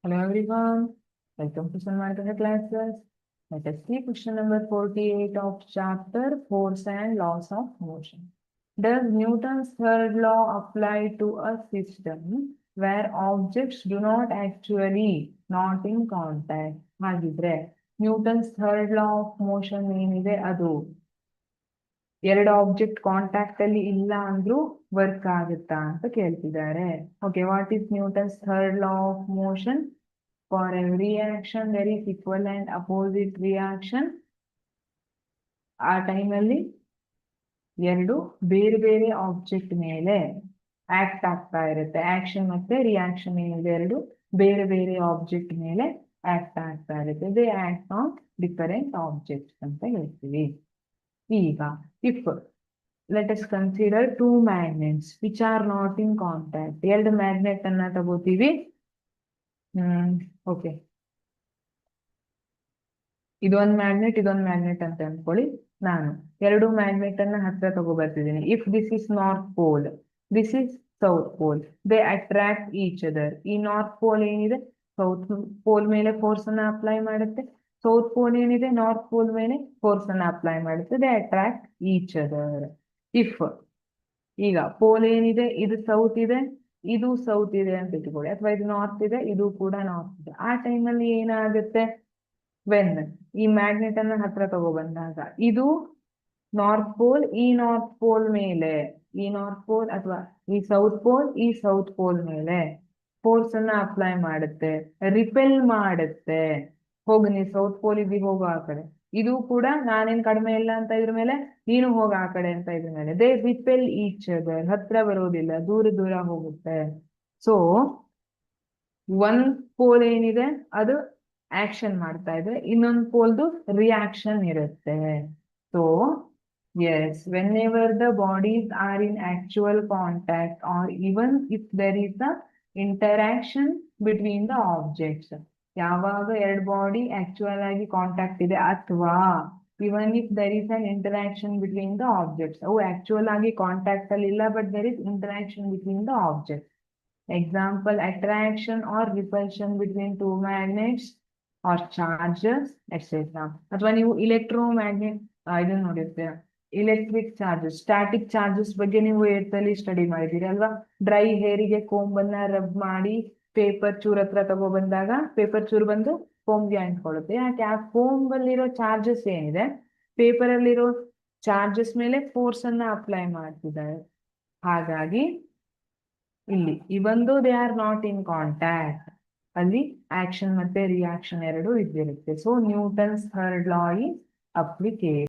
Hello everyone, welcome to Sanmarketa classes. Let us see question number 48 of chapter Force and Laws of Motion. Does Newton's third law apply to a system where objects do not actually not in contact? ಹಾಗಿದ್ರೆ Newton's third law of motion ಏನಿದೆ ಅದು ಎರಡು object contact ಅಲ್ಲಿ ಇಲ್ಲ ಅಂದ್ರೂ work ಆಗುತ್ತಾ ಅಂತ ಕೇಳ್ತಿದ್ದಾರೆ. Okay, what is Newton's third law of motion? For every action there is equal and opposite reaction. ಆ ಟೈಮಲ್ಲಿ ಎರಡು ಬೇರೆ ಬೇರೆ ಆಬ್ಜೆಕ್ಟ್ ಮೇಲೆ ಆಕ್ಟ್ ಆಗ್ತಾ ಇರುತ್ತೆ. ಆಕ್ಷನ್ ಮತ್ತೆ ರಿಯಾಕ್ಷನ್ ಏನಿದೆ ಎರಡು ಬೇರೆ ಬೇರೆ ಆಬ್ಜೆಕ್ಟ್ ಮೇಲೆ ಆಕ್ಟ್ ಆಗ್ತಾ ಇರುತ್ತೆ. They act on different objects ಅಂತ ಹೇಳ್ತೀವಿ. ಈಗ if let us consider two magnets which are not in contact. ಎರಡು ಮ್ಯಾಗ್ನೆಟ್ ಅನ್ನ ತಗೋತೀವಿ. ಓಕೆ, ಇದೊಂದು ಮ್ಯಾಗ್ನೆಟ್ ಅಂತ ಅನ್ಕೊಳ್ಳಿ. ನಾನು ಎರಡು ಮ್ಯಾಗ್ನೆಟ್ ಅನ್ನ ಹತ್ರ ತಗೋ ಬರ್ತಿದ್ದೀನಿ. If this is north pole, this is south pole, they attract each other. ಈ ನಾರ್ತ್ ಪೋಲ್ ಏನಿದೆ ಸೌತ್ ಪೋಲ್ ಮೇಲೆ ಫೋರ್ಸ್ ಅನ್ನ ಅಪ್ಲೈ ಮಾಡುತ್ತೆ. ಸೌತ್ ಪೋಲ್ ಏನಿದೆ ನಾರ್ತ್ ಪೋಲ್ ಮೇಲೆ ಫೋರ್ಸ್ ಅನ್ನ ಅಪ್ಲೈ ಮಾಡುತ್ತೆ. They attract each other. If ಈಗ ಪೋಲ್ ಏನಿದೆ ಇದು ಸೌತ್ ಇದೆ, ಇದು ಸೌತ್ ಇದೆ ಅಂತ ಇಟ್ಕೊಳ್ಳಿ, ಅಥವಾ ಇದು ನಾರ್ತ್ ಇದೆ, ಇದು ಕೂಡ ನಾರ್ತ್ ಇದೆ. ಆ ಟೈಮಲ್ಲಿ ಏನಾಗುತ್ತೆ, ವೆನ್ ಈ ಮ್ಯಾಗ್ನೆಟ್ ಅನ್ನ ಹತ್ರ ತಗೋ ಬಂದಾಗ ಇದು ನಾರ್ತ್ ಪೋಲ್ ಈ ನಾರ್ತ್ ಪೋಲ್ ಮೇಲೆ, ಈ ನಾರ್ತ್ ಪೋಲ್ ಅಥವಾ ಈ ಸೌತ್ ಪೋಲ್ ಮೇಲೆ ಫೋರ್ಸ್ ಅನ್ನ ಅಪ್ಲೈ ಮಾಡುತ್ತೆ, ರಿಪೆಲ್ ಮಾಡುತ್ತೆ. ಹೋಗು ನೀ ಸೌತ್ ಪೋಲ್ ಇದ್ದೀವಿ, ಹೋಗು ಆ ಕಡೆ. ಇದು ಕೂಡ ನಾನೇನ್ ಕಡಿಮೆ ಇಲ್ಲ ಅಂತ ಇದ್ರ ಮೇಲೆ ನೀನು ಹೋಗ ಆ ಕಡೆ ಅಂತ ಇದ್ರ ಮೇಲೆ. ದೇ ರಿಪೆಲ್ ಈಚ್ ಅದರ್, ಹತ್ರ ಬರೋದಿಲ್ಲ, ದೂರ ದೂರ ಹೋಗುತ್ತೆ. ಸೊ ಒಂದ್ ಪೋಲ್ ಏನಿದೆ ಅದು ಆಕ್ಷನ್ ಮಾಡ್ತಾ ಇದ್ರೆ ಇನ್ನೊಂದು ಪೋಲ್ದು ರಿಯಾಕ್ಷನ್ ಇರುತ್ತೆ. So yes, whenever the bodies are in actual contact or even if there is the interaction between the objects, ಯಾವಾಗ ಎರಡು ಬಾಡಿ ಆಕ್ಚುಯಲ್ ಆಗಿ ಕಾಂಟ್ಯಾಕ್ಟ್ ಇದೆ ಅಥವಾ even if there is an interaction between the objects, ಅವು actual ಆಗಿ contact ಅಲ್ಲಿ ಇಲ್ಲ but there is interaction between the objects. Example, attraction or repulsion between two magnets or charges, etc. ಅಥವಾ ನೀವು ಇಲೆಕ್ಟ್ರೋಮ್ಯಾಗ್ನೆಟ್ ಇದನ್ನ ನೋಡಿರ್ತೀರ, ಎಲೆಕ್ಟ್ರಿಕ್ ಚಾರ್ಜಸ್, ಸ್ಟ್ಯಾಟಿಕ್ ಚಾರ್ಜಸ್ ಬಗ್ಗೆ ನೀವು ಏರ್ತಲ್ಲಿ ಸ್ಟಡಿ ಮಾಡಿದ್ದೀರಿ ಅಲ್ವಾ. ಡ್ರೈ ಹೇರಿಗೆ ಕೋಂಬನ್ನ ರಬ್ ಮಾಡಿ ಪೇಪರ್ ಚೂರ್ ಹತ್ರ ತಗೋ ಬಂದಾಗ ಪೇಪರ್ ಚೂರ್ ಬಂದು ಕೋಂಬ್ಗೆ ಅಂಟ್ಕೊಳ್ಳುತ್ತೆ. ಯಾಕೆ? ಆ ಕೋಂಬಲ್ಲಿರೋ ಚಾರ್ಜಸ್ ಏನಿದೆ ಪೇಪರ್ ಅಲ್ಲಿರೋ ಚಾರ್ಜಸ್ ಮೇಲೆ ಫೋರ್ಸ್ ಅನ್ನ ಅಪ್ಲೈ ಮಾಡ್ತಿದ್ದಾರೆ. ಹಾಗಾಗಿ ಇಲ್ಲಿ ಇವೊಂದು they are not in contact, ಅಲ್ಲಿ ಆಕ್ಷನ್ ಮತ್ತೆ ರಿಯಾಕ್ಷನ್ ಎರಡು ಇದ್ದಿರುತ್ತೆ. So Newton's third law is applicable.